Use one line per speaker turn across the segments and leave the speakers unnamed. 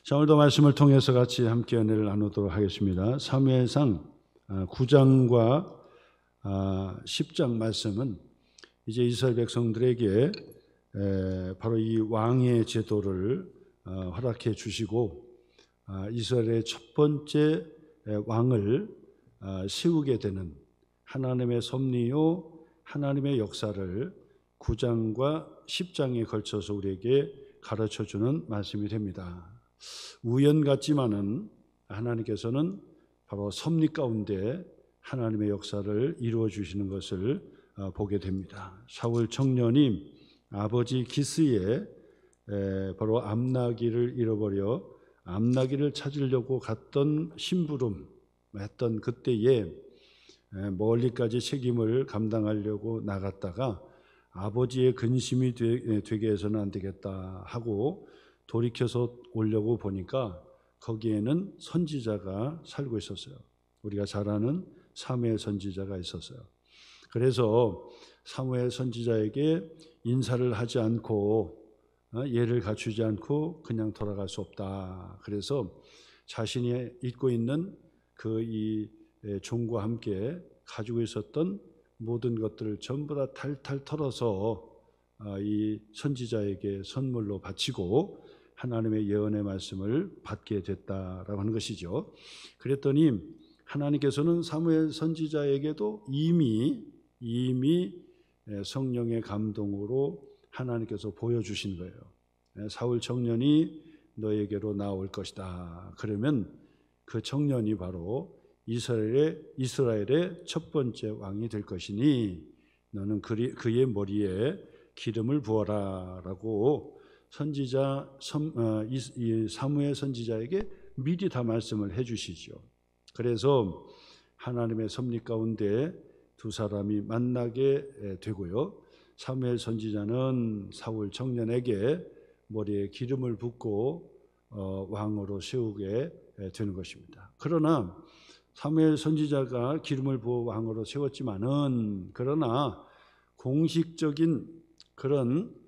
자, 오늘도 말씀을 통해서 같이 함께 은혜를 나누도록 하겠습니다. 사무엘상 9장과 10장 말씀은 이제 이스라엘 백성들에게 바로 이 왕의 제도를 허락해 주시고 이스라엘의 첫 번째 왕을 세우게 되는 하나님의 섭리요 하나님의 역사를 9장과 10장에 걸쳐서 우리에게 가르쳐주는 말씀이 됩니다. 우연 같지만은 하나님께서는 바로 섭리 가운데 하나님의 역사를 이루어 주시는 것을 보게 됩니다. 사울 청년이 아버지 기스에 바로 암나귀를 잃어버려 암나귀를 찾으려고 갔던 심부름 했던 그때에 멀리까지 책임을 감당하려고 나갔다가 아버지의 근심이 되게 해서는 안 되겠다 하고 돌이켜서 오려고 보니까 거기에는 선지자가 살고 있었어요. 우리가 잘 아는 사무엘 선지자가 있었어요. 그래서 사무엘 선지자에게 인사를 하지 않고 예를 갖추지 않고 그냥 돌아갈 수 없다. 그래서 자신이 입고 있는 그 이 종과 함께 가지고 있었던 모든 것들을 전부 다 탈탈 털어서 이 선지자에게 선물로 바치고 하나님의 예언의 말씀을 받게 됐다라고 하는 것이죠. 그랬더니 하나님께서는 사무엘 선지자에게도 이미 성령의 감동으로 하나님께서 보여주신 거예요. 사울 청년이 너에게로 나올 것이다. 그러면 그 청년이 바로 이스라엘의 첫 번째 왕이 될 것이니 너는 그의 머리에 기름을 부어라라고 선지자 사무엘 선지자에게 미리 다 말씀을 해주시죠. 그래서 하나님의 섭리 가운데 두 사람이 만나게 되고요. 사무엘 선지자는 사울 청년에게 머리에 기름을 붓고 왕으로 세우게 되는 것입니다. 그러나 사무엘 선지자가 기름을 부어 왕으로 세웠지만은 그러나 공식적인 그런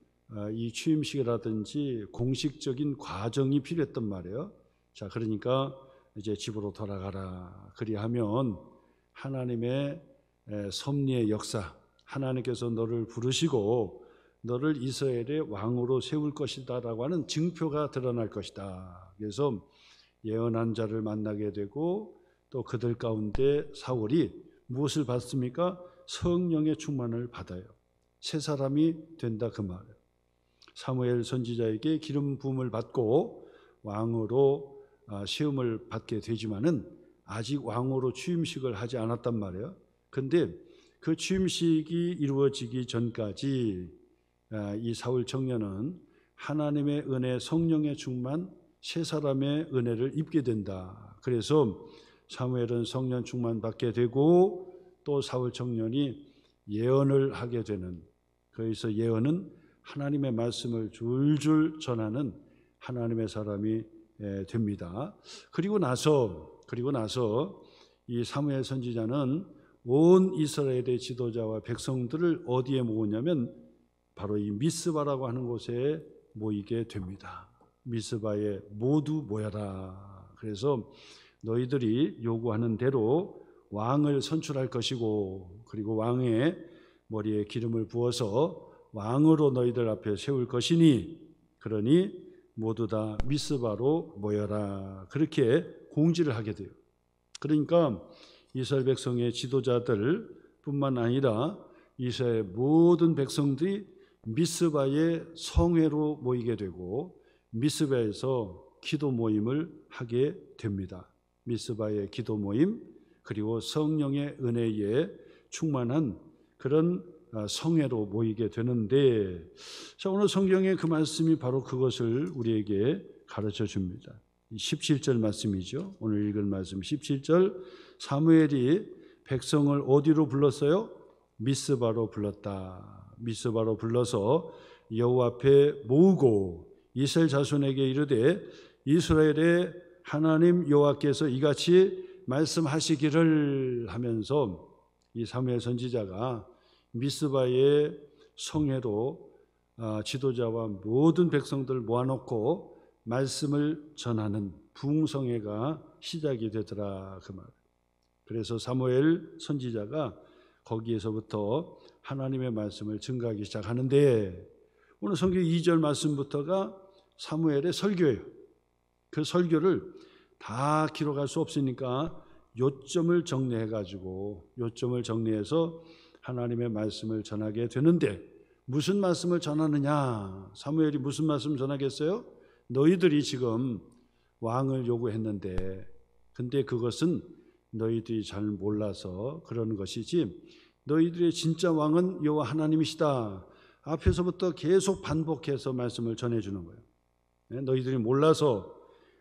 이 취임식이라든지 공식적인 과정이 필요했단 말이에요. 자, 그러니까 이제 집으로 돌아가라. 그리하면 하나님의 섭리의 역사, 하나님께서 너를 부르시고 너를 이스라엘의 왕으로 세울 것이다라고 하는 증표가 드러날 것이다. 그래서 예언한 자를 만나게 되고 또 그들 가운데 사울이 무엇을 받습니까? 성령의 충만을 받아요. 새 사람이 된다 그 말이에요. 사무엘 선지자에게 기름 부음을 받고 왕으로 시험을 받게 되지만은 아직 왕으로 취임식을 하지 않았단 말이에요. 근데 그 취임식이 이루어지기 전까지 이 사울 청년은 하나님의 은혜, 성령의 충만, 새 사람의 은혜를 입게 된다. 그래서 사무엘은 성령 충만 받게 되고 또 사울 청년이 예언을 하게 되는, 거기서 예언은 하나님의 말씀을 줄줄 전하는 하나님의 사람이 됩니다. 그리고 나서 이 사무엘 선지자는 온 이스라엘의 지도자와 백성들을 어디에 모으냐면 바로 이 미스바라고 하는 곳에 모이게 됩니다. 미스바에 모두 모여라. 그래서 너희들이 요구하는 대로 왕을 선출할 것이고 그리고 왕의 머리에 기름을 부어서 왕으로 너희들 앞에 세울 것이니 그러니 모두 다 미스바로 모여라. 그렇게 공지를 하게 돼요. 그러니까 이스라엘 백성의 지도자들 뿐만 아니라 이스라엘 모든 백성들이 미스바의 성회로 모이게 되고 미스바에서 기도 모임을 하게 됩니다. 미스바의 기도 모임 그리고 성령의 은혜에 충만한 그런 성회로 모이게 되는데, 자, 오늘 성경의 그 말씀이 바로 그것을 우리에게 가르쳐 줍니다. 17절 말씀이죠. 오늘 읽을 말씀 17절. 사무엘이 백성을 어디로 불렀어요? 미스바로 불렀다. 미스바로 불러서 여호와 앞에 모으고 이스라엘 자손에게 이르되 이스라엘의 하나님 여호와께서 이같이 말씀하시기를 하면서 이 사무엘 선지자가 미스바의 성회로 지도자와 모든 백성들을 모아놓고 말씀을 전하는 부흥성회가 시작이 되더라 그 말. 그래서 사무엘 선지자가 거기에서부터 하나님의 말씀을 증거하기 시작하는데 오늘 성경 2절 말씀부터가 사무엘의 설교예요. 그 설교를 다 기록할 수 없으니까 요점을 정리해서 하나님의 말씀을 전하게 되는데 무슨 말씀을 전하느냐? 사무엘이 무슨 말씀 전하겠어요? 너희들이 지금 왕을 요구했는데 근데 그것은 너희들이 잘 몰라서 그러는 것이지 너희들의 진짜 왕은 여호와 하나님이시다. 앞에서부터 계속 반복해서 말씀을 전해주는 거예요. 너희들이 몰라서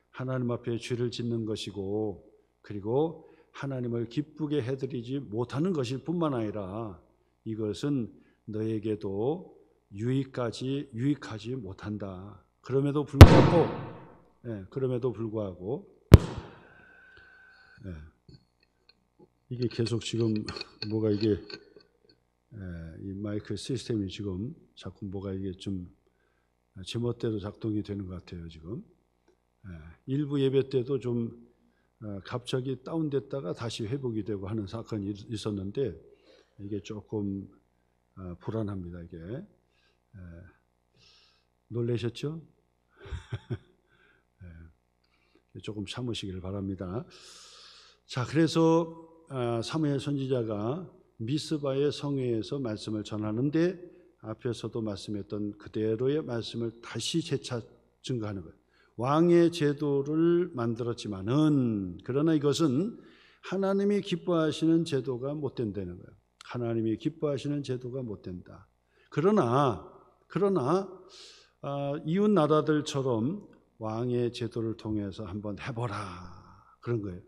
하나님 앞에 죄를 짓는 것이고 그리고 하나님을 기쁘게 해드리지 못하는 것일 뿐만 아니라 이것은 너에게도 유익하지 못한다. 그럼에도 불구하고 이게 계속 지금 뭐가 이게 이 마이크 시스템이 지금 자꾸 뭐가 이게 좀 제멋대로 작동이 되는 것 같아요. 지금 일부 예배 때도 좀 갑자기 다운됐다가 다시 회복이 되고 하는 사건이 있었는데 이게 조금 불안합니다. 이게 놀라셨죠? 조금 참으시기를 바랍니다. 자, 그래서 사무엘 선지자가 미스바의 성회에서 말씀을 전하는데 앞에서도 말씀했던 그대로의 말씀을 다시 재차 증거하는 거예요. 왕의 제도를 만들었지만은 그러나 이것은 하나님이 기뻐하시는 제도가 못 된다는 거예요. 하나님이 기뻐하시는 제도가 못 된다. 그러나 이웃 나라들처럼 왕의 제도를 통해서 한번 해보라 그런 거예요.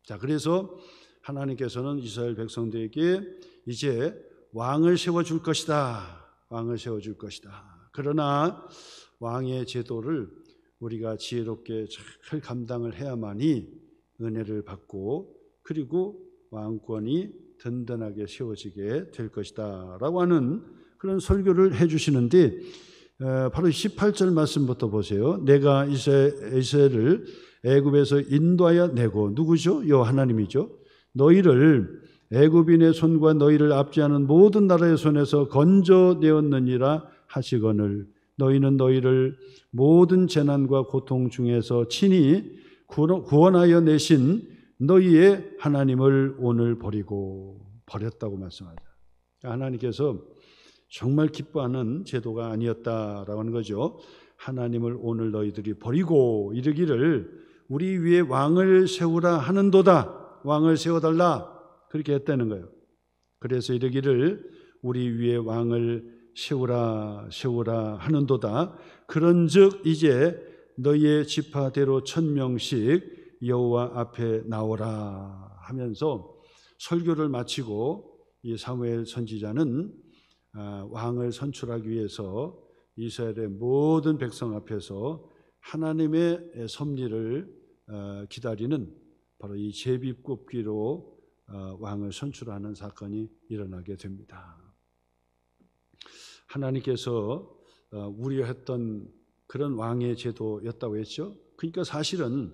자, 그래서 하나님께서는 이스라엘 백성들에게 이제 왕을 세워줄 것이다. 그러나 왕의 제도를 우리가 지혜롭게 잘 감당을 해야만이 은혜를 받고 그리고 왕권이 든든하게 세워지게 될 것이다 라고 하는 그런 설교를 해주시는데 바로 18절 말씀부터 보세요. 내가 이스라엘을 애굽에서 인도하여 내고 누구죠? 여호와 하나님이죠. 너희를 애굽인의 손과 너희를 압제하는 모든 나라의 손에서 건져내었느니라 하시거늘 너희는 너희를 모든 재난과 고통 중에서 친히 구원하여 내신 너희의 하나님을 오늘 버렸다고 말씀하죠. 하나님께서 정말 기뻐하는 제도가 아니었다라고 하는 거죠. 하나님을 오늘 너희들이 버리고 이르기를 우리 위에 왕을 세우라 하는도다. 왕을 세워달라 그렇게 했다는 거예요. 그래서 이르기를 우리 위에 왕을 세우라 하는도다. 그런즉 이제 너희의 지파대로 1000명씩 여호와 앞에 나오라 하면서 설교를 마치고 이 사무엘 선지자는 왕을 선출하기 위해서 이스라엘의 모든 백성 앞에서 하나님의 섭리를 기다리는 바로 이 제비뽑기로 왕을 선출하는 사건이 일어나게 됩니다. 하나님께서 우려했던 그런 왕의 제도였다고 했죠. 그러니까 사실은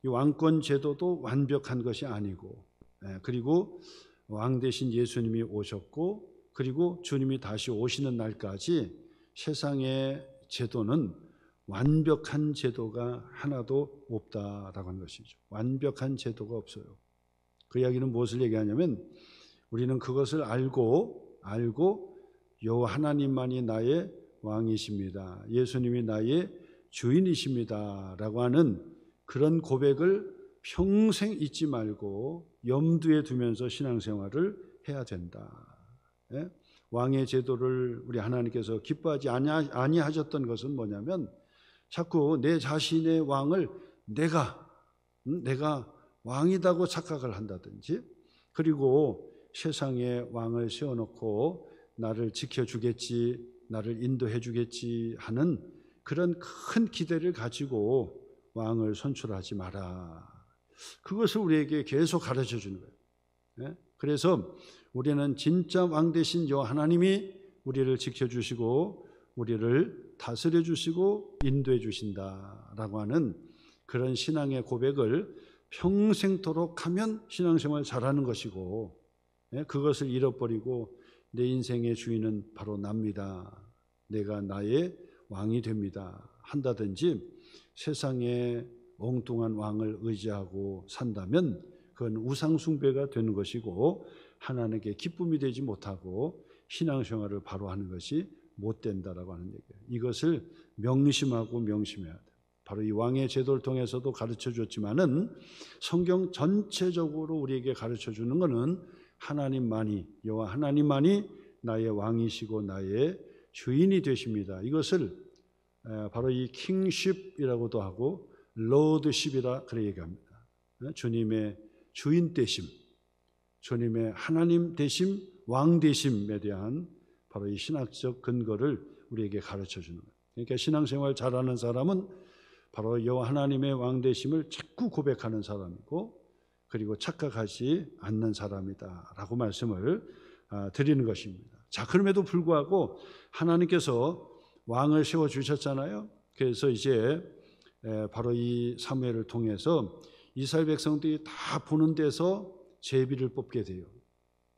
이 왕권 제도도 완벽한 것이 아니고 그리고 왕 대신 예수님이 오셨고 그리고 주님이 다시 오시는 날까지 세상의 제도는 완벽한 제도가 하나도 없다라고 하는 것이죠. 완벽한 제도가 없어요. 그 이야기는 무엇을 얘기하냐면 우리는 그것을 알고 여호와 하나님만이 나의 왕이십니다. 예수님이 나의 주인이십니다. 라고 하는 그런 고백을 평생 잊지 말고 염두에 두면서 신앙생활을 해야 된다. 왕의 제도를 우리 하나님께서 기뻐하지 아니하셨던 것은 뭐냐면 자꾸 내 자신의 왕을 내가 왕이라고 착각을 한다든지 그리고 세상에 왕을 세워놓고 나를 지켜주겠지 나를 인도해 주겠지 하는 그런 큰 기대를 가지고 왕을 선출하지 마라. 그것을 우리에게 계속 가르쳐 주는 거예요. 그래서 우리는 진짜 왕 되신 여호와 하나님이 우리를 지켜주시고 우리를 다스려 주시고 인도해 주신다라고 하는 그런 신앙의 고백을 평생토록 하면 신앙생활 잘하는 것이고, 그것을 잃어버리고 내 인생의 주인은 바로 납니다, 내가 나의 왕이 됩니다 한다든지 세상에 엉뚱한 왕을 의지하고 산다면 그건 우상숭배가 되는 것이고 하나님께 기쁨이 되지 못하고 신앙생활을 바로 하는 것이 못 된다라고 하는 얘기예요. 이것을 명심하고 명심해야 돼요. 바로 이 왕의 제도를 통해서도 가르쳐 줬지만은 성경 전체적으로 우리에게 가르쳐 주는 것은 하나님만이, 여호와 하나님만이 나의 왕이시고 나의 주인이 되십니다. 이것을 바로 이 킹십이라고도 하고 로드십이라 그래 얘기합니다. 주님의 주인 되심, 주님의 하나님 되심, 왕 되심에 대한 바로 이 신학적 근거를 우리에게 가르쳐 주는 거예요. 그러니까 신앙생활 잘하는 사람은 바로 여호와 하나님의 왕 되심을 자꾸 고백하는 사람이고, 그리고 착각하지 않는 사람이다라고 말씀을 드리는 것입니다. 자, 그럼에도 불구하고 하나님께서 왕을 세워 주셨잖아요. 그래서 이제 바로 이 사무엘을 통해서 이스라엘 백성들이 다 보는 데서 제비를 뽑게 돼요.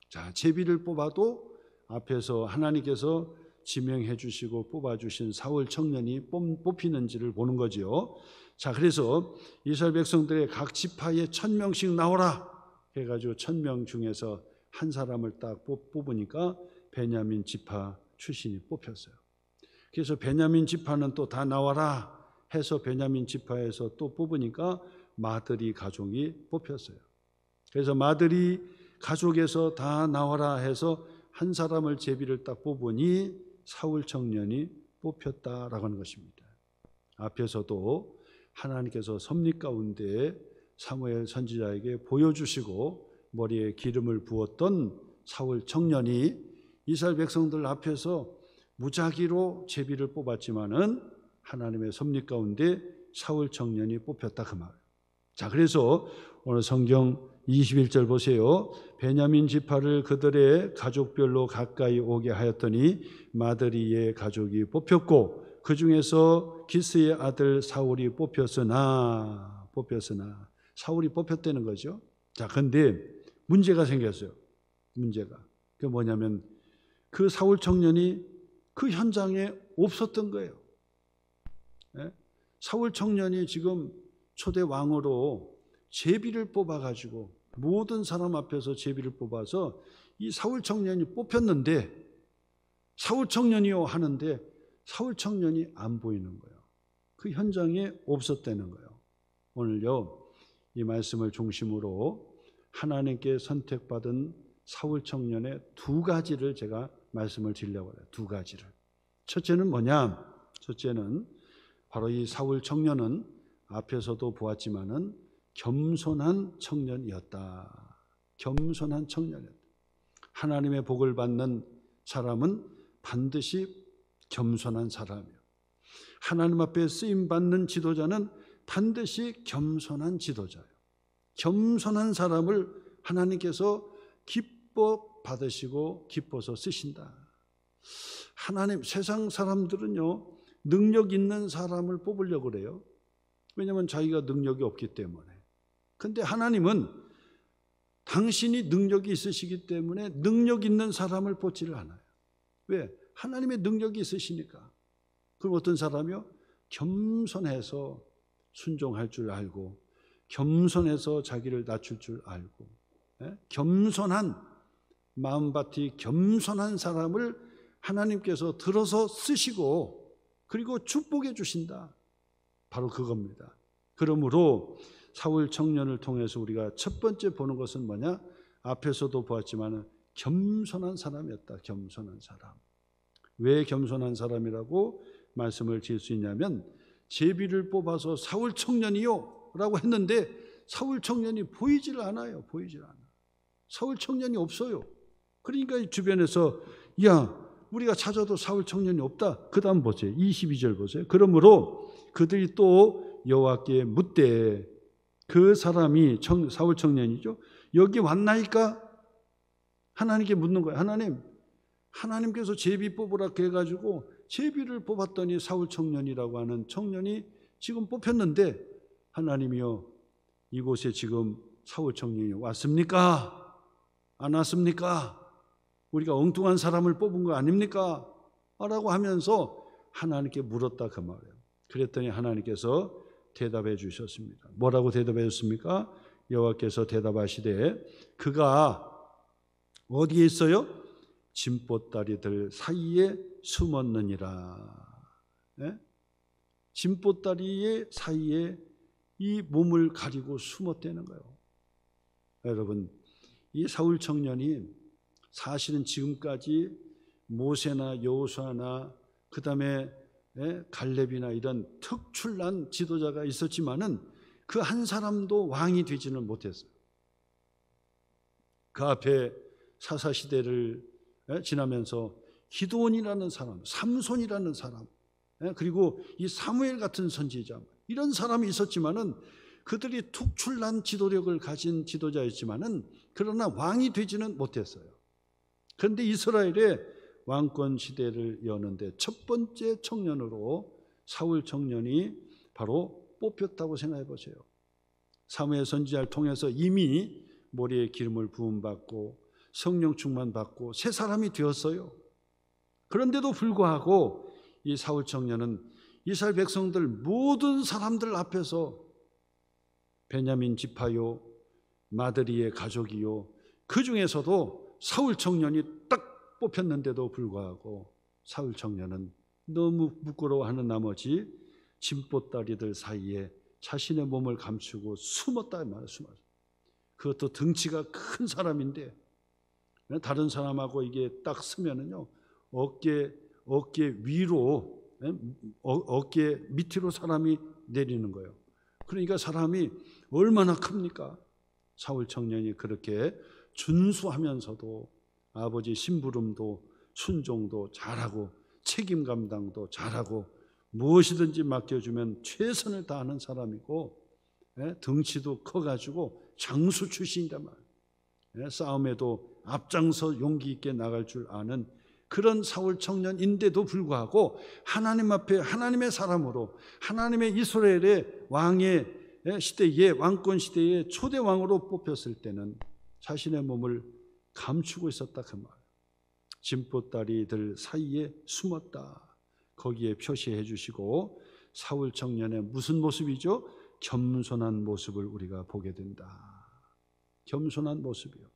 자, 제비를 뽑아도 앞에서 하나님께서 지명해 주시고 뽑아 주신 사울 청년이 뽑히는지를 보는 거죠. 자, 그래서 이스라엘 백성들의 각 지파에 1000명씩 나오라 해가지고 1000명 중에서 한 사람을 딱 뽑으니까 베냐민 지파 출신이 뽑혔어요. 그래서 베냐민 지파는 또 다 나와라 해서 베냐민 지파에서 또 뽑으니까 마드리 가족이 뽑혔어요. 그래서 마드리 가족에서 다 나와라 해서 한 사람을 제비를 딱 뽑으니 사울 청년이 뽑혔다라고 하는 것입니다. 앞에서도 하나님께서 섭리 가운데 사무엘 선지자에게 보여주시고 머리에 기름을 부었던 사울 청년이 이스라엘 백성들 앞에서 무작위로 제비를 뽑았지만은 하나님의 섭리 가운데 사울 청년이 뽑혔다 그 말. 자, 그래서 오늘 성경 21절 보세요. 베냐민 지파를 그들의 가족별로 가까이 오게 하였더니 마드리의 가족이 뽑혔고 그 중에서 기스의 아들 사울이 뽑혔으나 사울이 뽑혔다는 거죠. 자, 근데 문제가 생겼어요. 문제가. 그게 뭐냐면 그 사울 청년이 그 현장에 없었던 거예요. 사울 청년이 지금 초대 왕으로 제비를 뽑아가지고 모든 사람 앞에서 제비를 뽑아서 이 사울 청년이 뽑혔는데 사울 청년이요 하는데 사울 청년이 안 보이는 거예요. 그 현장에 없었다는 거예요. 오늘요 이 말씀을 중심으로 하나님께 선택받은 사울 청년의 두 가지를 제가 말씀을 드리려고 해요. 두 가지를. 첫째는 뭐냐? 첫째는 바로 이 사울 청년은 앞에서도 보았지만은 겸손한 청년이었다. 겸손한 청년이었다. 하나님의 복을 받는 사람은 반드시 겸손한 사람이에요. 하나님 앞에 쓰임 받는 지도자는 반드시 겸손한 지도자예요. 겸손한 사람을 하나님께서 기뻐 받으시고 기뻐서 쓰신다. 하나님, 세상 사람들은요 능력 있는 사람을 뽑으려고 그래요. 왜냐하면 자기가 능력이 없기 때문에. 근데 하나님은 당신이 능력이 있으시기 때문에 능력 있는 사람을 뽑지를 않아요. 왜? 하나님의 능력이 있으시니까. 그럼 어떤 사람이요? 겸손해서 순종할 줄 알고 겸손해서 자기를 낮출 줄 알고 겸손한 마음밭이 겸손한 사람을 하나님께서 들어서 쓰시고 그리고 축복해 주신다. 바로 그겁니다. 그러므로 사울 청년을 통해서 우리가 첫 번째 보는 것은 뭐냐? 앞에서도 보았지만 겸손한 사람이었다. 겸손한 사람. 왜 겸손한 사람이라고 말씀을 지을 수 있냐면 제비를 뽑아서 사울 청년이요 라고 했는데 사울 청년이 보이질 않아요. 보이질 않아. 사울 청년이 없어요. 그러니까 주변에서 야 우리가 찾아도 사울 청년이 없다. 그 다음 보세요. 22절 보세요. 그러므로 그들이 또 여호와께 묻되 그 사람이 사울 청년이죠. 여기 왔나이까? 하나님께 묻는 거예요. 하나님, 하나님께서 제비 뽑으라 해가지고 제비를 뽑았더니 사울 청년이라고 하는 청년이 지금 뽑혔는데, 하나님이여, 이곳에 지금 사울 청년이 왔습니까? 안 왔습니까? 우리가 엉뚱한 사람을 뽑은 거 아닙니까? 라고 하면서 하나님께 물었다 그 말이에요. 그랬더니 하나님께서 대답해 주셨습니다. 뭐라고 대답해 주셨습니까? 여호와께서 대답하시되 그가 어디에 있어요? 진보다리들 사이에 숨었느니라. 네? 진보다리 사이에 이 몸을 가리고 숨었다는 거예요. 여러분, 이 사울 청년이 사실은 지금까지 모세나 여호수아나 그 다음에 갈렙이나 이런 특출난 지도자가 있었지만은 그 한 사람도 왕이 되지는 못했어요. 그 앞에 사사시대를 지나면서 기드온이라는 사람, 삼손이라는 사람, 그리고 이 사무엘 같은 선지자, 이런 사람이 있었지만은 그들이 특출난 지도력을 가진 지도자였지만은 그러나 왕이 되지는 못했어요. 그런데 이스라엘의 왕권 시대를 여는데 첫 번째 청년으로 사울 청년이 바로 뽑혔다고 생각해 보세요. 사무엘 선지자를 통해서 이미 머리에 기름을 부음받고 성령 충만받고 새 사람이 되었어요. 그런데도 불구하고 이 사울 청년은 이스라엘 백성들 모든 사람들 앞에서 베냐민 지파요, 마드리의 가족이요, 그 중에서도 사울 청년이 딱 뽑혔는데도 불구하고 사울 청년은 너무 부끄러워하는 나머지 진보다리들 사이에 자신의 몸을 감추고 숨었다 말이에요. 숨었어요. 그것도 덩치가 큰 사람인데 다른 사람하고 이게 딱 쓰면은요 어깨 위로 어깨 밑으로 사람이 내리는 거예요. 그러니까 사람이 얼마나 큽니까? 사울 청년이 그렇게 준수하면서도 아버지 심부름도 순종도 잘하고 책임 감당도 잘하고 무엇이든지 맡겨주면 최선을 다하는 사람이고 덩치도 커가지고 장수 출신이란 말이에요. 싸움에도 앞장서 용기 있게 나갈 줄 아는 그런 사울 청년인데도 불구하고 하나님 앞에 하나님의 사람으로 하나님의 이스라엘의 왕의 시대에 왕권 시대의 초대 왕으로 뽑혔을 때는 자신의 몸을 감추고 있었다 그 말. 진보다리들 사이에 숨었다. 거기에 표시해 주시고 사울 청년의 무슨 모습이죠? 겸손한 모습을 우리가 보게 된다. 겸손한 모습이요.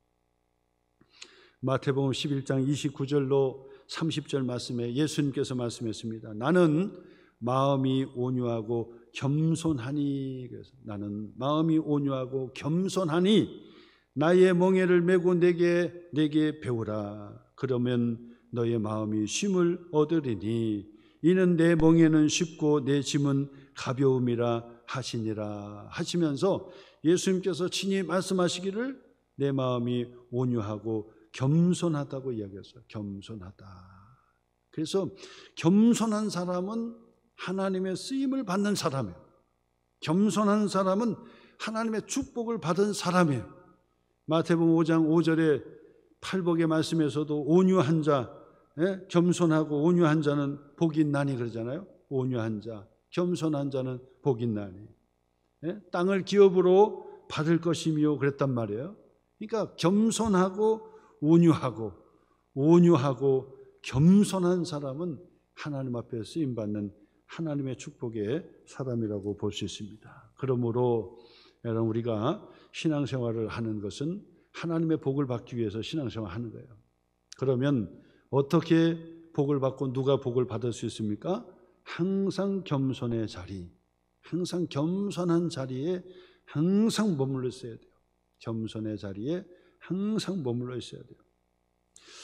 마태복음 11장 29절로 30절 말씀에 예수님께서 말씀했습니다. 나는 마음이 온유하고 겸손하니, 그래서 나는 마음이 온유하고 겸손하니 나의 멍에를 메고 내게 배우라. 그러면 너의 마음이 쉼을 얻으리니 이는 내 멍에는 쉽고 내 짐은 가벼움이라 하시니라 하시면서 예수님께서 친히 말씀하시기를 내 마음이 온유하고 겸손하다고 이야기했어요. 겸손하다. 그래서 겸손한 사람은 하나님의 쓰임을 받는 사람이에요. 겸손한 사람은 하나님의 축복을 받은 사람이에요. 마태복음 5장 5절에 팔복의 말씀에서도 온유한 자, 겸손하고 온유한 자는 복이 있나니 그러잖아요. 온유한 자, 겸손한 자는 복이 있나니 땅을 기업으로 받을 것이며 그랬단 말이에요. 그러니까 겸손하고 온유하고 겸손한 사람은 하나님 앞에 쓰임받는 하나님의 축복의 사람이라고 볼 수 있습니다. 그러므로 여러분, 우리가 신앙생활을 하는 것은 하나님의 복을 받기 위해서 신앙생활을 하는 거예요. 그러면 어떻게 복을 받고 누가 복을 받을 수 있습니까? 항상 겸손의 자리, 항상 겸손한 자리에 항상 머물러 있어야 돼요. 겸손의 자리에 항상 머물러 있어야 돼요.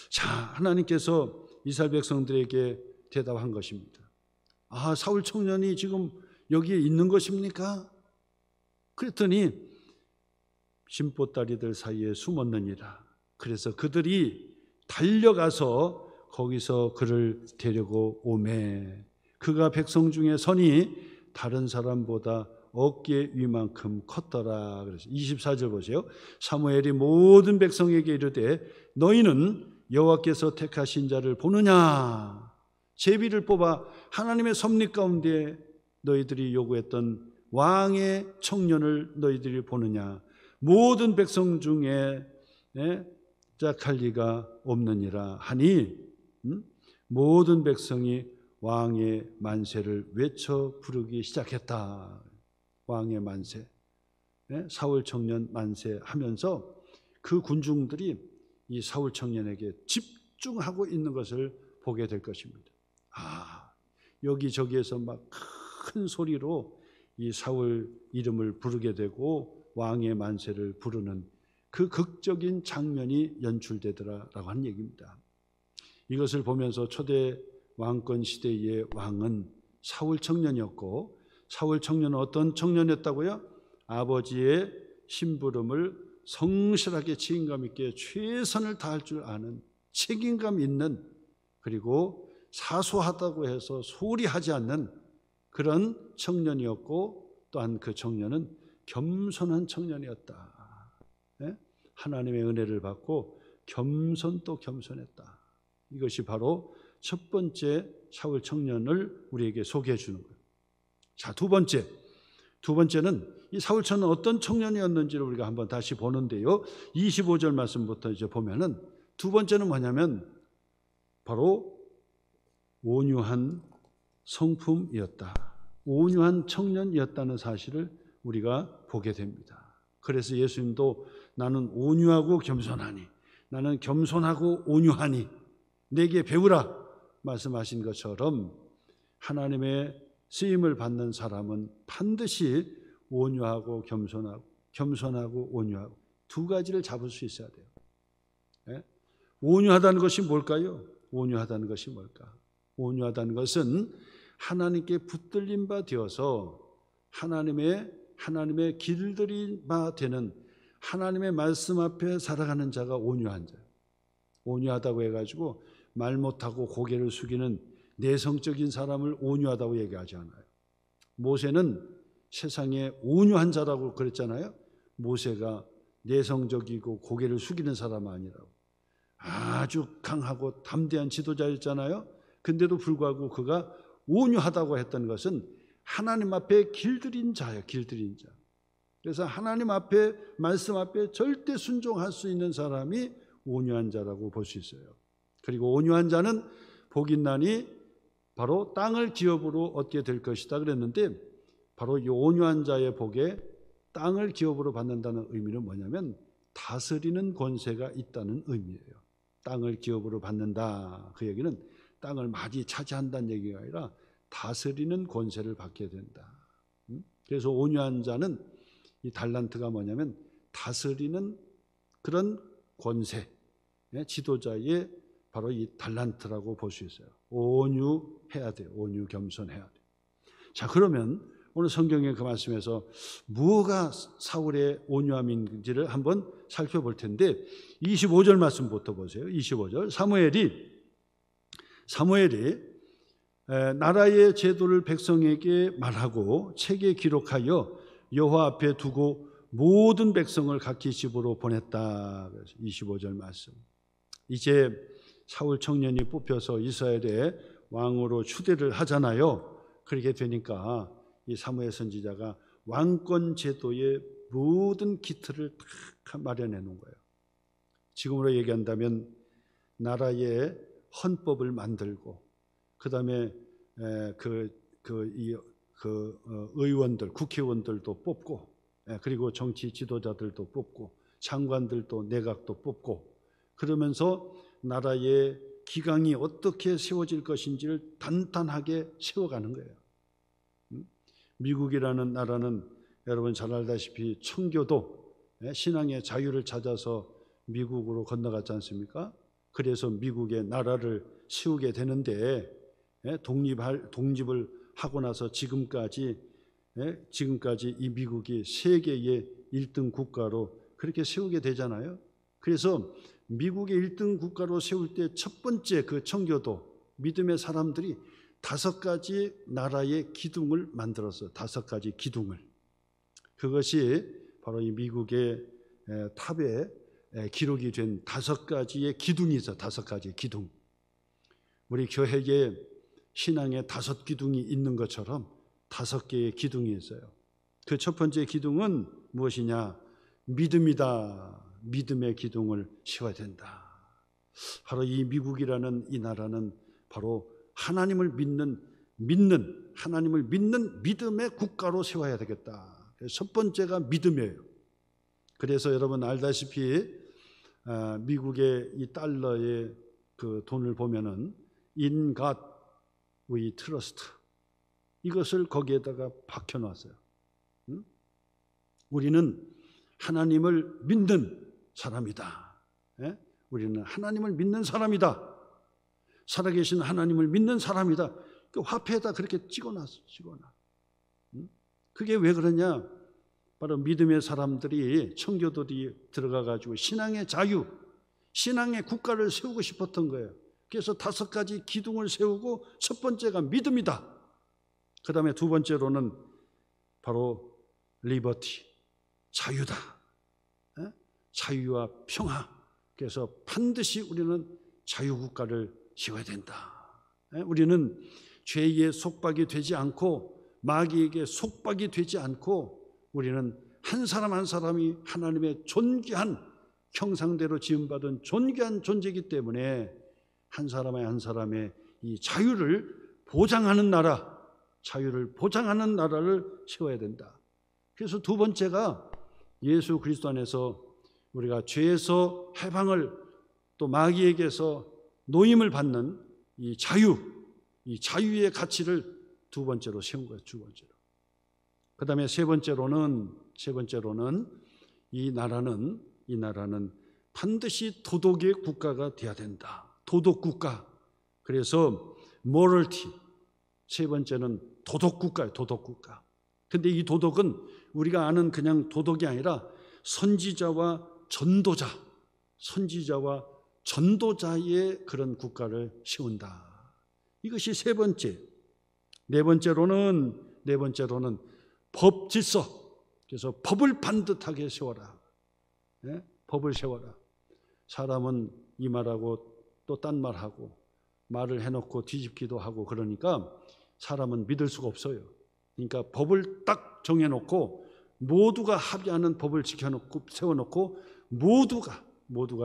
자, 하나님께서 이스라엘 백성들에게 대답한 것입니다. 아, 사울 청년이 지금 여기에 있는 것입니까? 그랬더니 진보다리들 사이에 숨었느니라. 그래서 그들이 달려가서 거기서 그를 데리고 오매 그가 백성 중에 선이 다른 사람보다 어깨 위만큼 컸더라. 그래서 24절 보세요. 사무엘이 모든 백성에게 이르되 너희는 여호와께서 택하신 자를 보느냐? 제비를 뽑아 하나님의 섭리 가운데 너희들이 요구했던 왕의 청년을 너희들이 보느냐? 모든 백성 중에 짝할 리가 없느니라 하니 모든 백성이 왕의 만세를 외쳐 부르기 시작했다. 왕의 만세, 사울 청년 만세 하면서 그 군중들이 이 사울 청년에게 집중하고 있는 것을 보게 될 것입니다. 여기저기에서 막 큰 소리로 이 사울 이름을 부르게 되고 왕의 만세를 부르는 그 극적인 장면이 연출되더라라고 하는 얘기입니다. 이것을 보면서 초대 왕권 시대의 왕은 사울 청년이었고, 사울 청년은 어떤 청년이었다고요? 아버지의 심부름을 성실하게 책임감 있게 최선을 다할 줄 아는, 책임감 있는, 그리고 사소하다고 해서 소리하지 않는 그런 청년이었고, 또한 그 청년은 겸손한 청년이었다. 하나님의 은혜를 받고 겸손도 겸손했다. 이것이 바로 첫 번째 사울 청년을 우리에게 소개해 주는 거예요. 자, 두 번째는 이 사울 청년은 어떤 청년이었는지를 우리가 한번 다시 보는데요. 25절 말씀부터 이제 보면은 두 번째는 뭐냐면 바로 온유한 성품이었다. 온유한 청년이었다는 사실을 우리가 보게 됩니다. 그래서 예수님도 나는 온유하고 겸손하니, 나는 겸손하고 온유하니 내게 배우라 말씀하신 것처럼 하나님의 쓰임을 받는 사람은 반드시 온유하고 겸손하고 온유하고 두 가지를 잡을 수 있어야 돼요. 온유하다는 것이 뭘까요? 온유하다는 것이 뭘까? 온유하다는 것은 하나님께 붙들린 바 되어서 하나님의 길들인 바 되는 하나님의 말씀 앞에 살아가는 자가 온유한 자예요. 온유하다고 해가지고 말 못하고 고개를 숙이는 내성적인 사람을 온유하다고 얘기하지 않아요. 모세는 세상에 온유한 자라고 그랬잖아요. 모세가 내성적이고 고개를 숙이는 사람 아니라고. 아주 강하고 담대한 지도자였잖아요. 근데도 불구하고 그가 온유하다고 했던 것은 하나님 앞에 길들인 자예요. 길들인 자. 그래서 하나님 앞에 말씀 앞에 절대 순종할 수 있는 사람이 온유한 자라고 볼 수 있어요. 그리고 온유한 자는 복 있나니 바로 땅을 기업으로 얻게 될 것이다 그랬는데, 바로 이 온유한 자의 복에 땅을 기업으로 받는다는 의미는 뭐냐면 다스리는 권세가 있다는 의미예요. 땅을 기업으로 받는다. 그 얘기는 땅을 많이 차지한다는 얘기가 아니라 다스리는 권세를 받게 된다. 그래서 온유한 자는 이 달란트가 뭐냐면 다스리는 그런 권세, 지도자의 바로 이 달란트라고 볼 수 있어요. 온유해야 돼요. 온유 겸손해야 돼요. 자, 그러면 오늘 성경의 그 말씀에서 무엇가 사울의 온유함인지를 한번 살펴볼 텐데 25절 말씀부터 보세요. 25절 사무엘이 나라의 제도를 백성에게 말하고 책에 기록하여 여호와 앞에 두고 모든 백성을 각기 집으로 보냈다. 25절 말씀. 이제 사울 청년이 뽑혀서 이스라엘의 왕으로 추대를 하잖아요. 그렇게 되니까 이 사무엘 선지자가 왕권 제도의 모든 기틀을 다 마련해 놓은 거예요. 지금으로 얘기한다면 나라의 헌법을 만들고, 그다음에 의원들, 국회의원들도 뽑고, 그리고 정치 지도자들도 뽑고, 장관들도 내각도 뽑고, 그러면서 나라의 기강이 어떻게 세워질 것인지를 단단하게 세워가는 거예요. 미국이라는 나라는 여러분 잘 알다시피 청교도, 신앙의 자유를 찾아서 미국으로 건너갔지 않습니까? 그래서 미국의 나라를 세우게 되는데 독립을 하고 나서 지금까지 이 미국이 세계의 1등 국가로 그렇게 세우게 되잖아요. 그래서 미국의 1등 국가로 세울 때 첫 번째 그 청교도 믿음의 사람들이 5가지 나라의 기둥을 만들었어요. 5가지 기둥을. 그것이 바로 이 미국의 탑에 기록이 된 5가지의 기둥이 있어요. 5가지의 기둥. 우리 교회에 신앙에 5기둥이 있는 것처럼 5개의 기둥이 있어요. 그 첫 번째 기둥은 무엇이냐? 믿음이다. 믿음의 기둥을 세워야 된다. 바로 이 미국이라는 이 나라는 바로 하나님을 믿는 하나님을 믿는 믿음의 국가로 세워야 되겠다. 첫 번째가 믿음이에요. 그래서 여러분 알다시피 미국의 이 달러의 그 돈을 보면은 In God we trust, 이것을 거기에다가 박혀놨어요. 우리는 하나님을 믿는 사람이다. 우리는 하나님을 믿는 사람이다. 살아계신 하나님을 믿는 사람이다. 그 화폐에다 그렇게 찍어놨어. 그게 왜 그러냐? 바로 믿음의 사람들이, 청교도들이 들어가가지고 신앙의 자유, 신앙의 국가를 세우고 싶었던 거예요. 그래서 5가지 기둥을 세우고 첫 번째가 믿음이다. 그 다음에 두 번째로는 바로 리버티, 자유다. 자유와 평화. 그래서 반드시 우리는 자유국가를 세워야 된다. 우리는 죄의 속박이 되지 않고 마귀에게 속박이 되지 않고 우리는 한 사람 한 사람이 하나님의 존귀한 형상대로 지음받은 존귀한 존재이기 때문에 한 사람의 한 사람의 이 자유를 보장하는 나라, 자유를 보장하는 나라를 세워야 된다. 그래서 두 번째가 예수 그리스도 안에서 우리가 죄에서 해방을, 또 마귀에게서 노임을 받는 이 자유, 이 자유의 가치를 두 번째로 세운 거예요. 두 번째로. 그 다음에 세 번째로는 이 나라는 반드시 도덕의 국가가 돼야 된다. 도덕 국가. 그래서 morality. 세 번째는 도덕 국가예요. 도덕 국가. 근데 이 도덕은 우리가 아는 그냥 도덕이 아니라 선지자와 전도자의 그런 국가를 세운다. 이것이 세 번째. 네 번째로는 법 질서. 그래서 법을 반듯하게 세워라. 법을 세워라. 사람은 이 말하고 또 딴 말하고 말을 해놓고 뒤집기도 하고 그러니까 사람은 믿을 수가 없어요. 그러니까 법을 딱 정해놓고 모두가 합의하는 법을 지켜놓고 세워놓고 모두가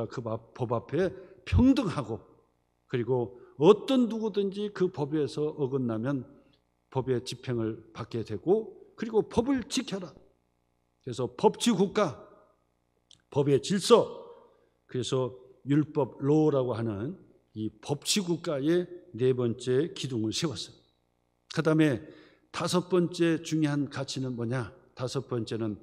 그 법 앞에 평등하고, 그리고 어떤 누구든지 그 법에서 어긋나면 법의 집행을 받게 되고, 그리고 법을 지켜라. 그래서 법치국가, 법의 질서, 그래서 율법, 로라고 하는 이 법치국가의 네 번째 기둥을 세웠어요. 그 다음에 다섯 번째 중요한 가치는 뭐냐? 다섯 번째는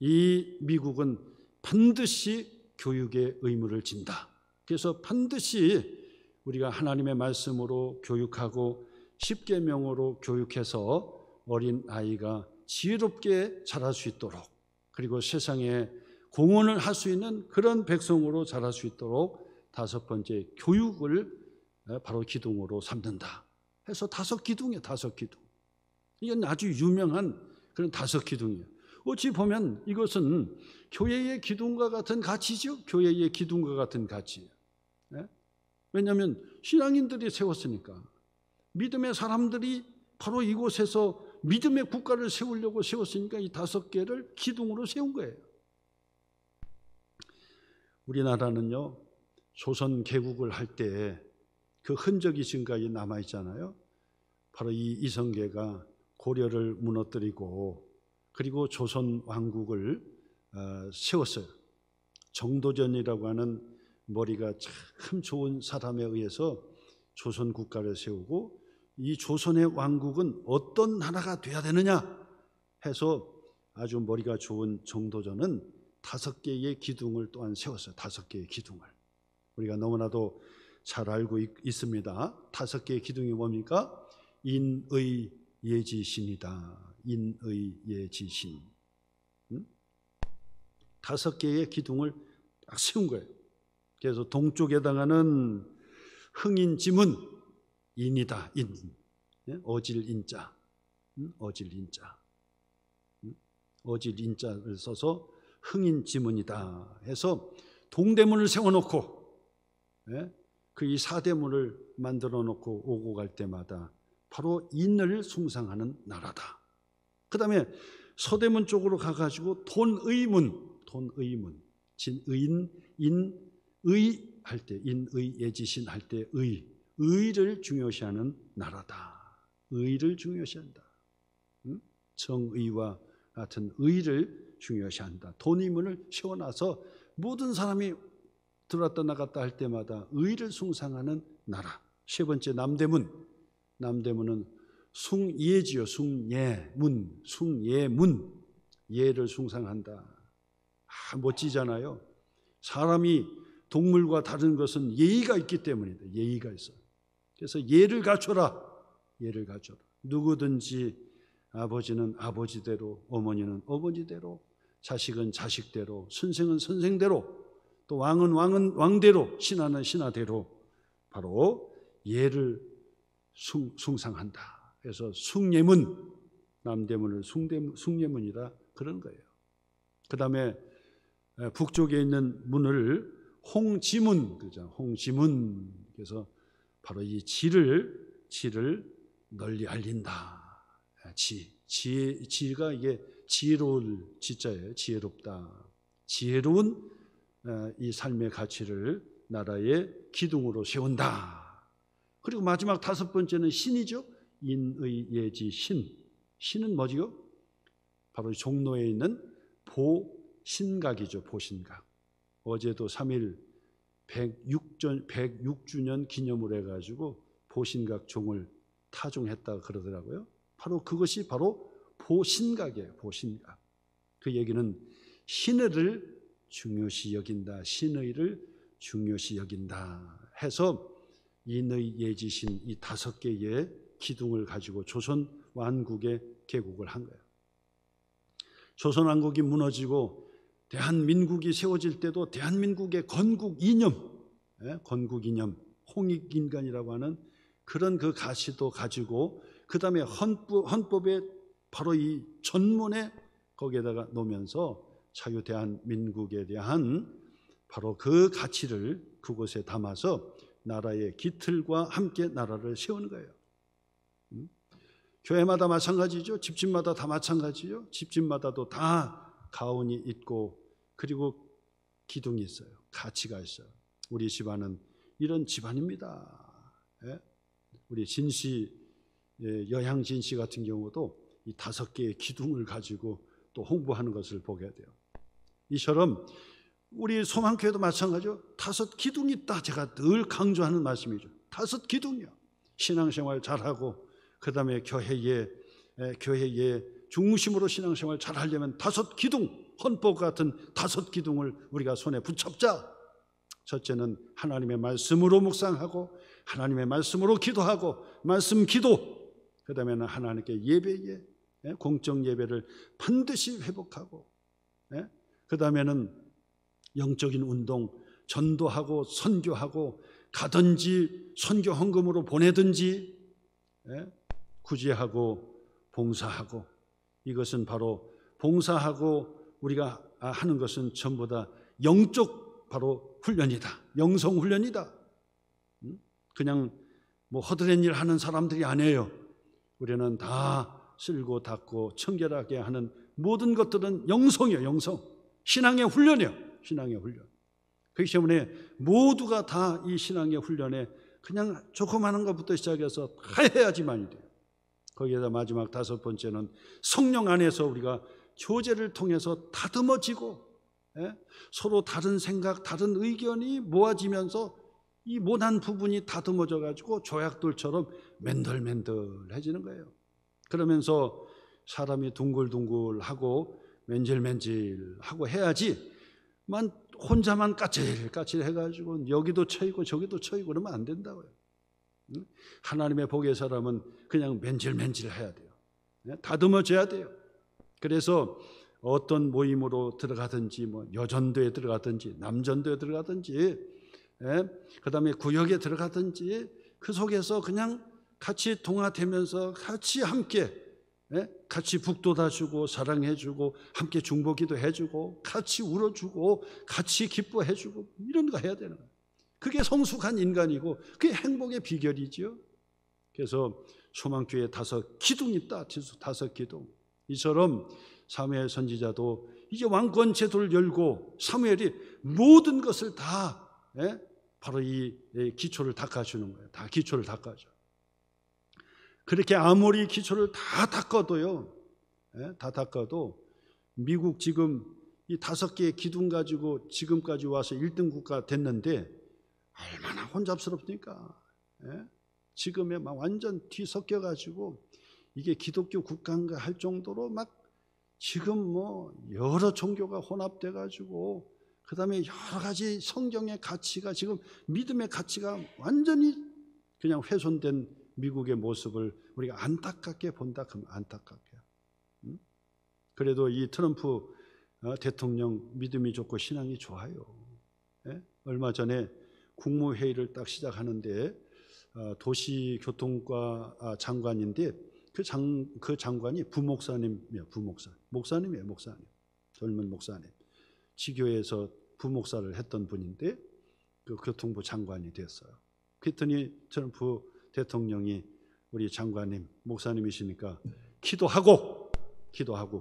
이 미국은 반드시 교육의 의무를 진다. 그래서 반드시 우리가 하나님의 말씀으로 교육하고 십계명으로 교육해서 어린 아이가 지혜롭게 자랄 수 있도록, 그리고 세상에 공헌을 할 수 있는 그런 백성으로 자랄 수 있도록 다섯 번째 교육을 바로 기둥으로 삼는다. 해서 다섯 기둥이에요. 다섯 기둥. 이건 아주 유명한 그런 다섯 기둥이에요. 어찌 보면 이것은 교회의 기둥과 같은 가치죠. 교회의 기둥과 같은 가치예요. 왜냐하면 신앙인들이 세웠으니까, 믿음의 사람들이 바로 이곳에서 믿음의 국가를 세우려고 세웠으니까 이 다섯 개를 기둥으로 세운 거예요. 우리나라는요, 조선 개국을 할 때 그 흔적이 지금까지 남아있잖아요. 바로 이 이성계가 고려를 무너뜨리고 그리고 조선 왕국을 세웠어요. 정도전이라고 하는 머리가 참 좋은 사람에 의해서 조선 국가를 세우고, 이 조선의 왕국은 어떤 나라가 돼야 되느냐 해서 아주 머리가 좋은 정도전은 다섯 개의 기둥을 또한 세웠어요. 다섯 개의 기둥을. 우리가 너무나도 잘 알고 있습니다. 다섯 개의 기둥이 뭡니까? 인의 예지신이다. 인의 예지신. 다섯 개의 기둥을 딱 세운 거예요. 그래서 동쪽에 해당하는 흥인지문, 인이다. 인. 어질 인자. 어질 인자. 어질 인자를 써서 흥인지문이다 해서 동대문을 세워놓고 그 이 사대문을 만들어 놓고 오고 갈 때마다 바로 인을 숭상하는 나라다. 그 다음에 서대문 쪽으로 가가지고 돈의문, 진의인, 인의 할 때, 인의 예지신 할 때 의를 중요시하는 나라다. 의를 중요시한다. 정의와 같은 의를 중요시한다. 돈의문을 세워놔서 모든 사람이 들어왔다 나갔다 할 때마다 의를 숭상하는 나라. 세 번째 남대문은 숭예지요. 숭예문. 예를 숭상한다. 멋지잖아요. 사람이 동물과 다른 것은 예의가 있기 때문이다. 예의가 있어. 그래서 예를 갖춰라. 누구든지 아버지는 아버지대로, 어머니는 어머니대로, 자식은 자식대로, 선생은 선생대로, 또 왕은 왕대로, 신하는 신하대로 바로 예를 숭상한다. 그래서 숭예문, 남대문을 숭예문이라 그런 거예요. 그 다음에 북쪽에 있는 문을 홍지문, 그죠? 홍지문. 그래서 바로 이 지를 널리 알린다. 지가 이게 지혜로울 지자예요. 지혜롭다. 지혜로운 이 삶의 가치를 나라의 기둥으로 세운다. 그리고 마지막 다섯 번째는 신이죠. 인의 예지 신은 뭐지요? 바로 종로에 있는 보신각이죠. 보신각. 어제도 3일 106주년 기념을 해가지고 보신각 종을 타종했다 그러더라고요. 바로 그것이 바로 보신각이에요. 보신각. 그 얘기는 신의를 중요시 여긴다. 신의를 중요시 여긴다 해서 인의 예지신 이 5개의 기둥을 가지고 조선 왕국의 개국을 한 거예요. 조선 왕국이 무너지고 대한민국이 세워질 때도 대한민국의 건국 이념, 홍익인간이라고 하는 그런 그 가치도 가지고 그 다음에 헌법에 바로 이 전문에 거기에다가 놓으면서 자유 대한민국에 대한 바로 그 가치를 그곳에 담아서 나라의 기틀과 함께 나라를 세우는 거예요. 교회마다 마찬가지죠. 집집마다 다 마찬가지죠. 집집마다도 다 가운이 있고 그리고 기둥이 있어요. 가치가 있어요. 우리 집안은 이런 집안입니다. 우리 진씨, 여향 진씨 같은 경우도 이 5개의 기둥을 가지고 또 홍보하는 것을 보게 돼요. 이처럼 우리 소망교회도 마찬가지죠. 5 기둥이 있다. 제가 늘 강조하는 말씀이죠. 5 기둥이요. 신앙생활 잘하고 그 다음에 교회의 중심으로 신앙생활 잘하려면 5 기둥, 헌법 같은 5 기둥을 우리가 손에 붙잡자. 첫째는 하나님의 말씀으로 묵상하고 하나님의 말씀으로 기도하고 말씀 기도. 그 다음에는 하나님께 예배에 공적 예배를 반드시 회복하고, 그 다음에는 영적인 운동, 전도하고 선교하고 가든지 선교 헌금으로 보내든지 구제하고 봉사하고. 이것은 바로 봉사하고 우리가 하는 것은 전부 다 영적 바로 훈련이다. 영성 훈련이다. 그냥 뭐 허드렛 일 하는 사람들이 아니에요. 우리는 다 쓸고 닦고 청결하게 하는 모든 것들은 영성이에요. 영성. 신앙의 훈련이에요. 신앙의 훈련. 그렇기 때문에 모두가 다 이 신앙의 훈련에 그냥 조그마한 것부터 시작해서 다 해야지만이 돼요. 거기에다 마지막 5번째는 성령 안에서 우리가 교제를 통해서 다듬어지고 서로 다른 생각, 다른 의견이 모아지면서 이 모난 부분이 다듬어져 가지고 조약돌처럼 맨들맨들해지는 거예요. 그러면서 사람이 둥글둥글하고 맨질맨질하고 해야지 혼자만 까칠까칠 해가지고 여기도 쳐이고 저기도 쳐이고 그러면 안 된다고요. 하나님의 복의 사람은 그냥 맨질맨질 해야 돼요. 다듬어져야 돼요. 그래서 어떤 모임으로 들어가든지 뭐 여전도에 들어가든지 남전도에 들어가든지 그 다음에 구역에 들어가든지 그 속에서 그냥 같이 동화되면서 같이 함께 같이 북돋아주고 사랑해주고 함께 중보기도 해주고 같이 울어주고 같이 기뻐해주고 이런 거 해야 되는 거예요. 그게 성숙한 인간이고 그게 행복의 비결이지요. 그래서 소망교회 5기둥이 있다. 5기둥. 이처럼 사무엘 선지자도 이제 왕권 제도를 열고 사무엘이 모든 것을 다 바로 이 기초를 닦아주는 거예요. 다 기초를 닦아줘. 그렇게 아무리 기초를 다 닦아도요, 다 닦아도 미국 지금 이 5개의 기둥 가지고 지금까지 와서 1등 국가 됐는데 얼마나 혼잡스럽습니까? 지금에 막 완전 뒤섞여 가지고 이게 기독교 국가인가 할 정도로 막 지금 뭐 여러 종교가 혼합돼 가지고 그다음에 여러 가지 성경의 가치가 지금 믿음의 가치가 완전히 그냥 훼손된 미국의 모습을 우리가 안타깝게 본다. 그러면 안타깝게. 그래도 이 트럼프 대통령 믿음이 좋고 신앙이 좋아요. 얼마 전에 국무회의를 딱 시작하는데 도시교통과 장관인데 그 장관이 부목사님이에요. 목사님이에요. 젊은 목사님. 지교에서 부목사를 했던 분인데 그 교통부 장관이 됐어요. 그랬더니 트럼프 대통령이 우리 장관님, 목사님이시니까 기도하고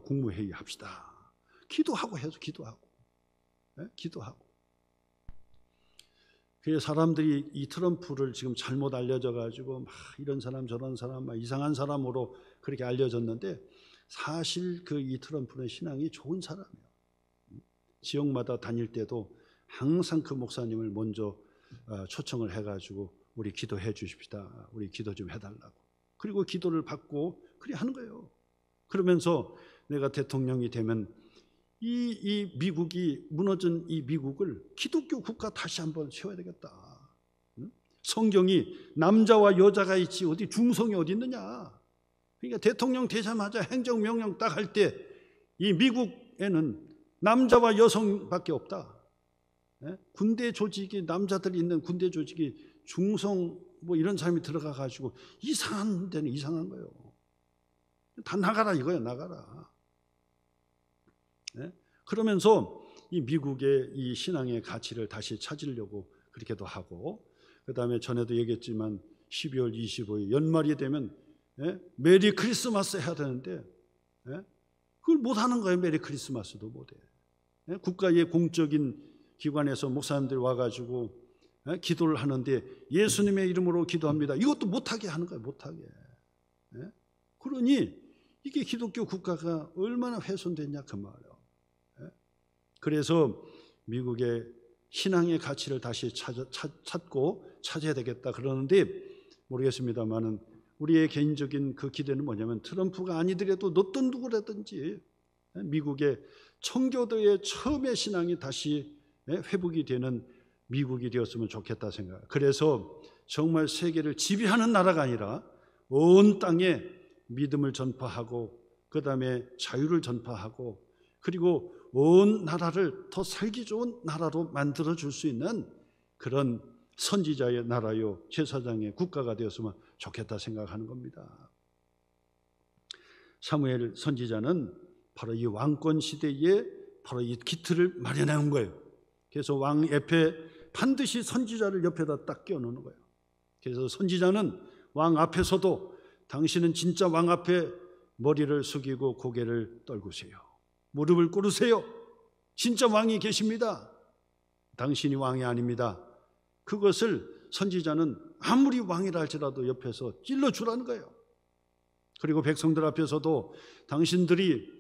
국무회의 합시다. 기도하고 해서 기도하고. 그래서 사람들이 이 트럼프를 지금 잘못 알려져 가지고 막 이런 사람 저런 사람 막 이상한 사람으로 그렇게 알려졌는데 사실 이 트럼프는 신앙이 좋은 사람이에요. 지역마다 다닐 때도 항상 그 목사님을 먼저 초청을 해가지고 우리 기도해 주십시다. 우리 기도 좀 해달라고. 그리고 기도를 받고 그래 하는 거예요. 그러면서 내가 대통령이 되면 이 미국이 무너진 이 미국을 기독교 국가 다시 한번 세워야 되겠다. 성경이 남자와 여자가 있지 어디 중성이 어디 있느냐. 그러니까 대통령 되자마자 행정명령 딱 할 때 이 미국에는 남자와 여성밖에 없다. 군대 조직이 남자들이 있는 군대 조직이 중성 뭐 이런 사람이 들어가 가지고 이상한 데는 이상한 거예요. 다 나가라 이거예요. 나가라. 그러면서 이 미국의 이 신앙의 가치를 다시 찾으려고 그렇게도 하고 그다음에 전에도 얘기했지만 12월 25일 연말이 되면 메리 크리스마스 해야 되는데 그걸 못하는 거예요. 메리 크리스마스도 못해. 국가의 공적인 기관에서 목사님들이 와가지고 기도를 하는데 예수님의 이름으로 기도합니다. 이것도 못하게 하는 거예요. 못하게. 그러니 이게 기독교 국가가 얼마나 훼손됐냐 그 말이에요. 그래서 미국의 신앙의 가치를 다시 찾고 찾아야 되겠다 그러는데 모르겠습니다만은 우리의 개인적인 그 기대는 뭐냐면 트럼프가 아니더라도 어떤 누구라든지 미국의 청교도의 처음의 신앙이 다시 회복이 되는 미국이 되었으면 좋겠다 생각해요. 그래서 정말 세계를 지배하는 나라가 아니라 온 땅에 믿음을 전파하고 그 다음에 자유를 전파하고 그리고 온 나라를 더 살기 좋은 나라로 만들어줄 수 있는 그런 선지자의 나라요 제사장의 국가가 되었으면 좋겠다 생각하는 겁니다. 사무엘 선지자는 바로 이 왕권 시대에 바로 이 기틀을 마련해 온 거예요. 그래서 왕 옆에 반드시 선지자를 옆에다 딱 끼워놓는 거예요. 그래서 선지자는 왕 앞에서도 당신은 진짜 왕 앞에 머리를 숙이고 고개를 떨구세요. 무릎을 꿇으세요. 진짜 왕이 계십니다. 당신이 왕이 아닙니다. 그것을 선지자는 아무리 왕이라 할지라도 옆에서 찔러주라는 거예요. 그리고 백성들 앞에서도 당신들이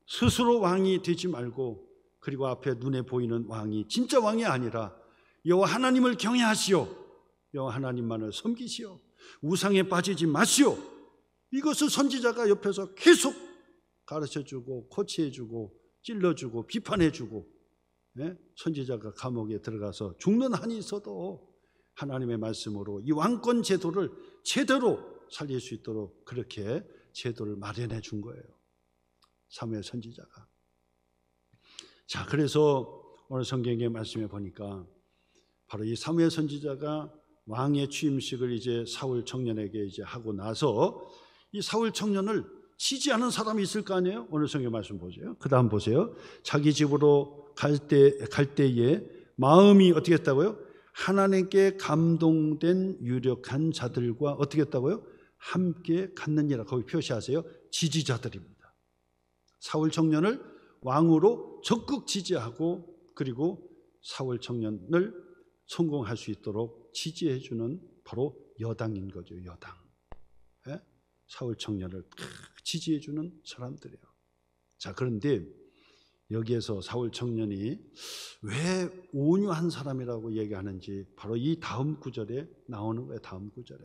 스스로 왕이 되지 말고 그리고 앞에 눈에 보이는 왕이 진짜 왕이 아니라 여호와 하나님을 경외하시오. 여호와 하나님만을 섬기시오. 우상에 빠지지 마시오. 이것을 선지자가 옆에서 계속 가르쳐주고 코치해주고 찔러주고 비판해주고 선지자가 감옥에 들어가서 죽는 한이 있어도 하나님의 말씀으로 이 왕권 제도를 제대로 살릴 수 있도록 그렇게 제도를 마련해 준 거예요. 사무엘 선지자가. 자, 그래서 오늘 성경의 말씀에 보니까 바로 이 사무엘 선지자가 왕의 취임식을 이제 사울 청년에게 이제 하고 나서 이 사울 청년을 지지하는 사람이 있을 거 아니에요? 오늘 성경 말씀 보세요. 그 다음 보세요. 자기 집으로 갈 때에 마음이 어떻게 했다고요? 하나님께 감동된 유력한 자들과 어떻게 했다고요? 함께 갔느니라. 거기 표시하세요. 지지자들입니다. 사울 청년을 왕으로 적극 지지하고 그리고 사울 청년을 성공할 수 있도록 지지해 주는 바로 여당인 거죠. 여당. 예? 사울 청년을 지지해 주는 사람들이에요. 자, 그런데 여기에서 사울 청년이 왜 온유한 사람이라고 얘기하는지 바로 이 다음 구절에 나오는 거예요. 다음 구절에.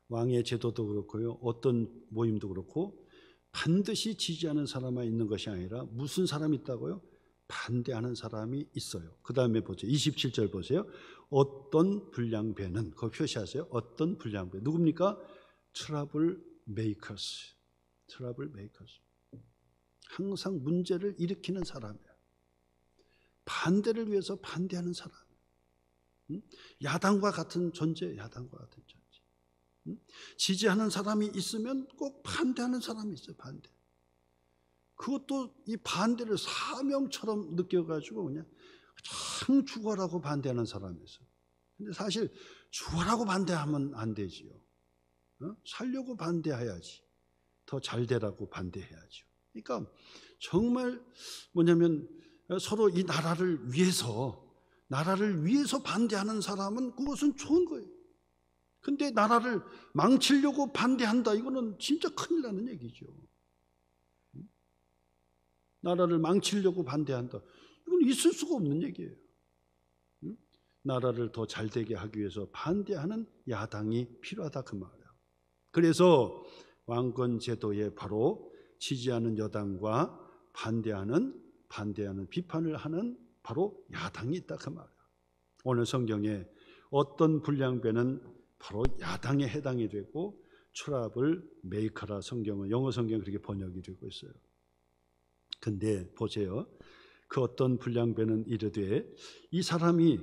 왕의 제도도 그렇고요. 어떤 모임도 그렇고 반드시 지지하는 사람만 있는 것이 아니라 무슨 사람이 있다고요? 반대하는 사람이 있어요. 그 다음에 보세요. 27절 보세요. 어떤 불량배는, 거기 표시하세요. 어떤 불량배. 누굽니까? 트러블 메이커스. 트러블 메이커스. 항상 문제를 일으키는 사람이에요. 반대를 위해서 반대하는 사람. 야당과 같은 존재, 야당과 같은 존재. 지지하는 사람이 있으면 꼭 반대하는 사람이 있어요. 반대. 그것도 이 반대를 사명처럼 느껴가지고 그냥 참 죽어라고 반대하는 사람이 있어요. 근데 사실 죽어라고 반대하면 안 되지요. 살려고 반대해야지. 더 잘 되라고 반대해야죠. 그러니까 정말 뭐냐면 서로 이 나라를 위해서 반대하는 사람은 그것은 좋은 거예요. 근데 나라를 망치려고 반대한다. 이거는 진짜 큰일 나는 얘기죠. 나라를 망치려고 반대한다. 이건 있을 수가 없는 얘기예요. 나라를 더 잘되게 하기 위해서 반대하는 야당이 필요하다 그 말이에요. 그래서 왕권 제도에 바로 지지하는 여당과 반대하는 비판을 하는 바로 야당이 있다 그 말이에요. 오늘 성경에 어떤 불량배는 바로 야당에 해당이 되고 트러블 메이커라 성경은 영어 성경 그렇게 번역이 되고 있어요. 근데 보세요. 그 어떤 불량배는 이르되 이 사람이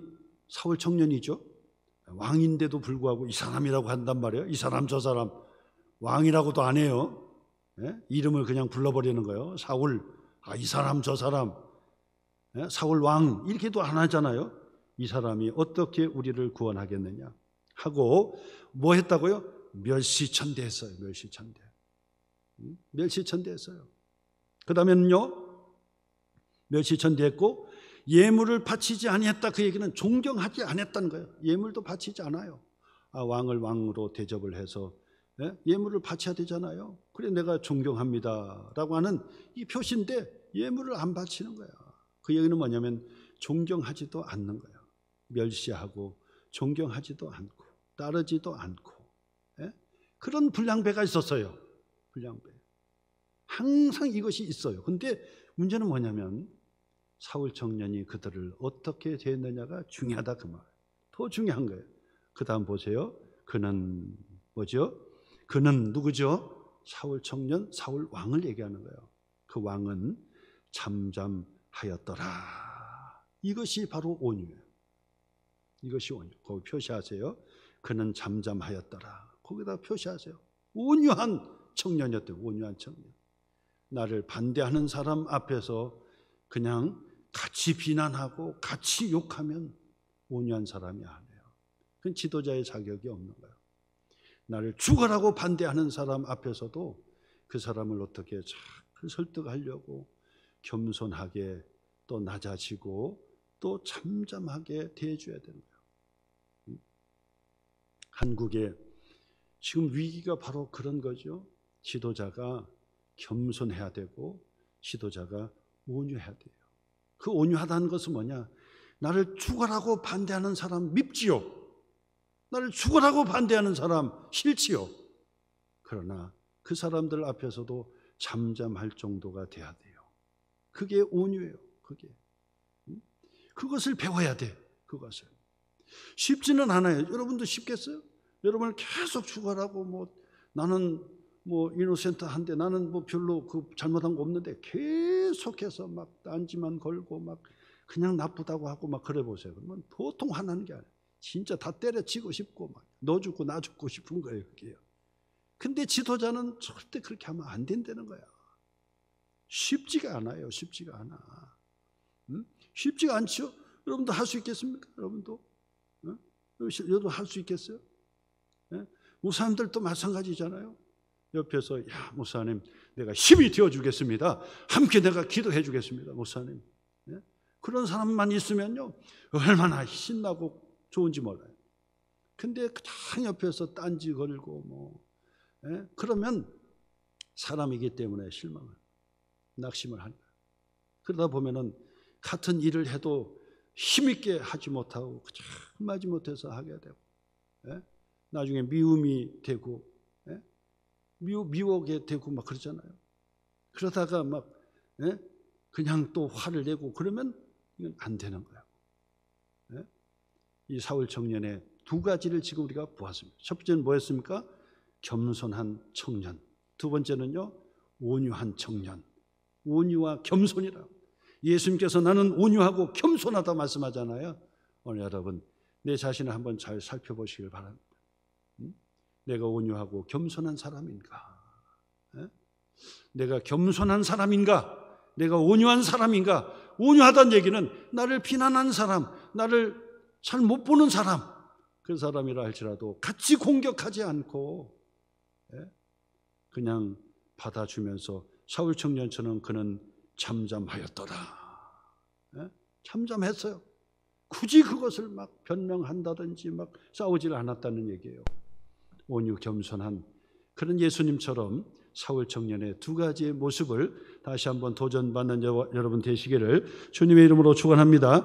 사울 청년이죠. 왕인데도 불구하고 이 사람이라고 한단 말이에요. 이 사람 저 사람 왕이라고도 안 해요. 예? 이름을 그냥 불러버리는 거예요. 사울, 이 사람 저 사람, 예? 사울 왕 이렇게도 안 하잖아요. 이 사람이 어떻게 우리를 구원하겠느냐 하고 뭐 했다고요? 멸시천대했어요. 멸시천대했어요. 그 다음에는요, 멸시천대했고 예물을 바치지 아니했다. 그 얘기는 존경하지 않았다는 거예요. 예물도 바치지 않아요. 왕을 왕으로 대접을 해서 예물을 바쳐야 되잖아요. 그래 내가 존경합니다 라고 하는 이 표시인데 예물을 안 바치는 거야. 그 얘기는 뭐냐면 존경하지도 않는 거예요. 멸시하고 존경하지도 않고 따르지도 않고 그런 불량배가 있었어요. 불량배. 항상 이것이 있어요. 근데 문제는 뭐냐면 사울 청년이 그들을 어떻게 대했느냐가 중요하다 그 말. 더 중요한 거예요. 그 다음 보세요. 그는 뭐죠? 그는 누구죠? 사울 청년, 사울 왕을 얘기하는 거예요. 그 왕은 잠잠하였더라. 이것이 바로 온유예요. 이것이 온유. 거기 표시하세요. 그는 잠잠하였더라. 거기다 표시하세요. 온유한 청년이었대요. 온유한 청년. 나를 반대하는 사람 앞에서 그냥 같이 비난하고 같이 욕하면 온유한 사람이 아니에요. 그건 지도자의 자격이 없는 거예요. 나를 죽어라고 반대하는 사람 앞에서도 그 사람을 어떻게 잘 설득하려고 겸손하게 또 낮아지고 또 잠잠하게 대해줘야 되는 거예요. 한국에 지금 위기가 바로 그런 거죠. 지도자가 겸손해야 되고 지도자가 온유해야 돼요. 그 온유하다는 것은 뭐냐? 나를 죽어라고 반대하는 사람 밉지요. 나를 죽어라고 반대하는 사람 싫지요. 그러나 그 사람들 앞에서도 잠잠할 정도가 돼야 돼요. 그게 온유예요. 그것을 배워야 돼. 그것을. 쉽지는 않아요. 여러분도 쉽겠어요? 여러분을 계속 죽어라고 나는 이노센트한데 나는 별로 잘못한 거 없는데 계속해서 막 딴지만 걸고 막 그냥 나쁘다고 하고 막 그래 보세요. 그러면 보통 화나는 게 아니에요. 진짜 다 때려치고 싶고 막 너 죽고 나 죽고 싶은 거예요. 그게요. 근데 지도자는 절대 그렇게 하면 안 된다는 거야. 쉽지가 않아요. 쉽지가 않아. 쉽지가 않죠. 여러분도 할 수 있겠습니까? 여러분도? 여러분도 할 수 있겠어요? 목사님들도 마찬가지잖아요. 옆에서 야 목사님 내가 힘이 되어주겠습니다. 함께 내가 기도해 주겠습니다. 목사님. 그런 사람만 있으면요 얼마나 신나고 좋은지 몰라요. 근데 그냥 옆에서 딴지 걸고 그러면 사람이기 때문에 실망을 낙심을 하는 거예요. 그러다 보면은 같은 일을 해도 힘있게 하지 못하고 마지 못해서 하게 되고 나중에 미움이 되고 미워게 되고 막 그러잖아요. 그러다가 막 그냥 또 화를 내고 그러면 이건 안 되는 거예요. 이 사울 청년의 두 가지를 지금 우리가 보았습니다. 첫 번째는 뭐였습니까? 겸손한 청년. 두 번째는요 온유한 청년. 온유와 겸손이라. 예수님께서 나는 온유하고 겸손하다 말씀하잖아요. 오늘 여러분 내 자신을 한번 잘 살펴보시길 바랍니다. 내가 온유하고 겸손한 사람인가? 내가 겸손한 사람인가? 내가 온유한 사람인가? 온유하다는 얘기는 나를 비난한 사람, 나를 잘 못 보는 사람, 그 사람이라 할지라도 같이 공격하지 않고 그냥 받아주면서 사울 청년처럼 그는 잠잠하였더라. 잠잠했어요. 굳이 그것을 막 변명한다든지 막 싸우질 않았다는 얘기예요. 온유 겸손한 그런 예수님처럼 사울 청년의 두 가지의 모습을 다시 한번 도전받는 여러분 되시기를 주님의 이름으로 축원합니다.